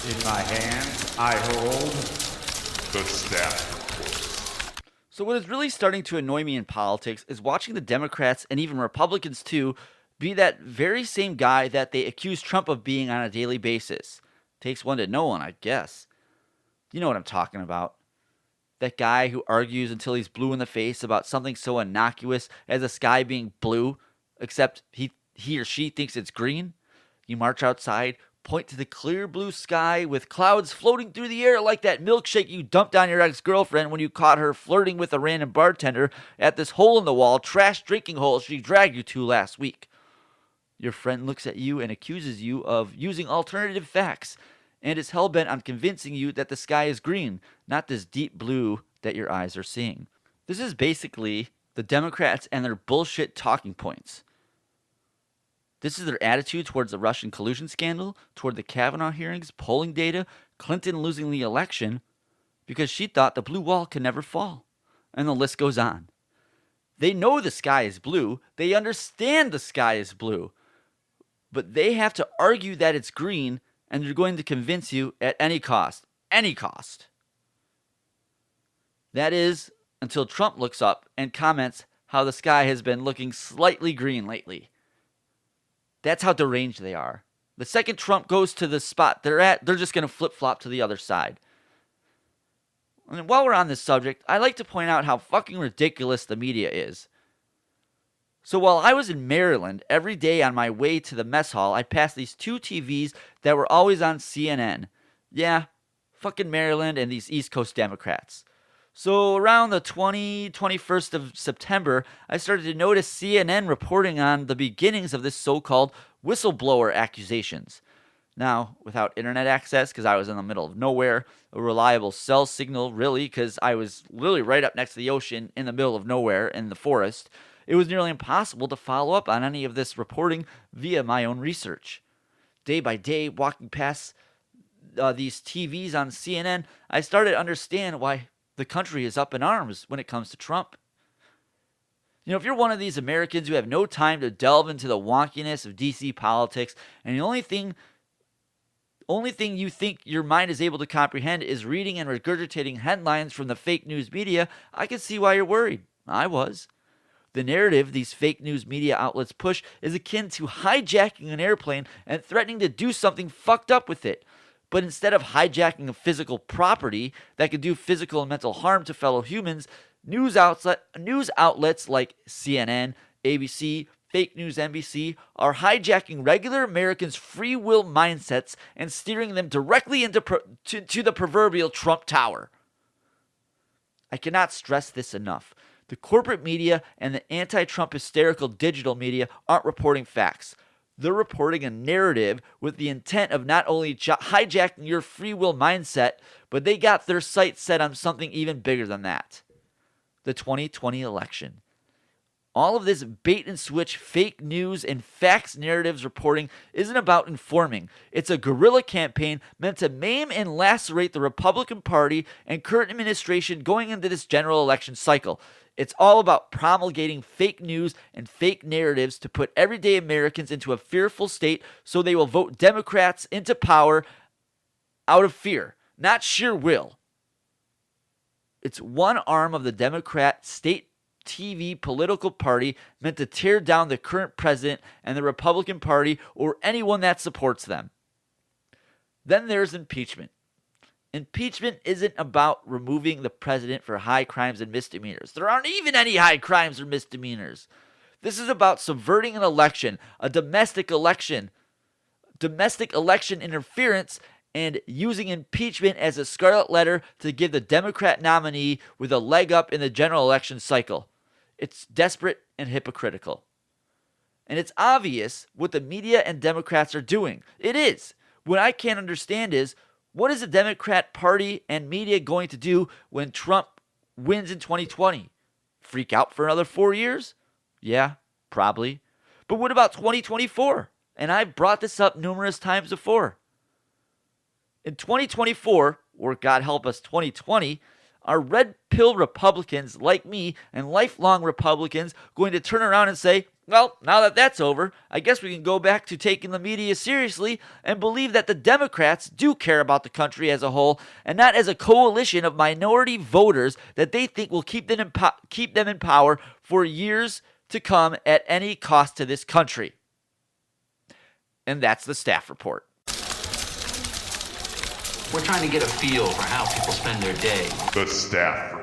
In my hand, I hold the staff report. So what is really starting to annoy me in politics is watching the Democrats, and even Republicans too, be that very same guy that they accuse Trump of being on a daily basis. Takes one to know one, I guess. You know what I'm talking about. That guy who argues until he's blue in the face about something so innocuous as the sky being blue, except he or she thinks it's green. You march outside, point to the clear blue sky with clouds floating through the air like that milkshake you dumped on your ex-girlfriend when you caught her flirting with a random bartender at this hole-in-the-wall trash drinking hole she dragged you to last week. Your friend looks at you and accuses you of using alternative facts and is hell-bent on convincing you that the sky is green, not this deep blue that your eyes are seeing. This is basically the Democrats and their bullshit talking points. This is their attitude towards the Russian collusion scandal, toward the Kavanaugh hearings, polling data, Clinton losing the election, because she thought the blue wall could never fall. And the list goes on. They know the sky is blue. They understand the sky is blue. But they have to argue that it's green, and they're going to convince you at any cost. Any cost. That is, until Trump looks up and comments how the sky has been looking slightly green lately. That's how deranged they are. The second Trump goes to the spot they're at, they're just going to flip-flop to the other side. And while we're on this subject, I like to point out how fucking ridiculous the media is. So while I was in Maryland, every day on my way to the mess hall, I passed these two TVs that were always on CNN. Yeah, fucking Maryland and these East Coast Democrats. So around the 21st of September, I started to notice CNN reporting on the beginnings of this so-called whistleblower accusations. Now, without internet access, because I was in the middle of nowhere, a reliable cell signal, really, because I was literally right up next to the ocean in the middle of nowhere in the forest, it was nearly impossible to follow up on any of this reporting via my own research. Day by day, walking past these TVs on CNN, I started to understand why the country is up in arms when it comes to Trump. You know, if you're one of these Americans who have no time to delve into the wonkiness of DC politics, and the only thing you think your mind is able to comprehend is reading and regurgitating headlines from the fake news media, I can see why you're worried. I was. The narrative these fake news media outlets push is akin to hijacking an airplane and threatening to do something fucked up with it. But instead of hijacking a physical property that could do physical and mental harm to fellow humans, news outlets like CNN, ABC, Fake News NBC are hijacking regular Americans' free will mindsets and steering them directly into to the proverbial Trump Tower. I cannot stress this enough. The corporate media and the anti-Trump hysterical digital media aren't reporting facts. They're reporting a narrative with the intent of not only hijacking your free will mindset, but they got their sights set on something even bigger than that. The 2020 election. All of this bait and switch fake news and facts narratives reporting isn't about informing. It's a guerrilla campaign meant to maim and lacerate the Republican Party and current administration going into this general election cycle. It's all about promulgating fake news and fake narratives to put everyday Americans into a fearful state so they will vote Democrats into power out of fear, not sheer will. It's one arm of the Democrat state TV political party meant to tear down the current president and the Republican Party or anyone that supports them. Then there's impeachment. Impeachment isn't about removing the president for high crimes and misdemeanors. There aren't even any high crimes or misdemeanors. This is about subverting an election, a domestic election interference, and using impeachment as a scarlet letter to give the Democrat nominee with a leg up in the general election cycle. It's desperate and hypocritical. And it's obvious what the media and Democrats are doing. It is. What I can't understand is, what is the Democrat Party and media going to do when Trump wins in 2020? Freak out for another 4 years? Yeah, probably. But what about 2024? And I've brought this up numerous times before. In 2024, or God help us, 2020, are red pill Republicans like me and lifelong Republicans going to turn around and say, Well, now that that's over, I guess we can go back to taking the media seriously and believe that the Democrats do care about the country as a whole and not as a coalition of minority voters that they think will keep them in power for years to come at any cost to this country. And that's the staff report. We're trying to get a feel for how people spend their day. The staff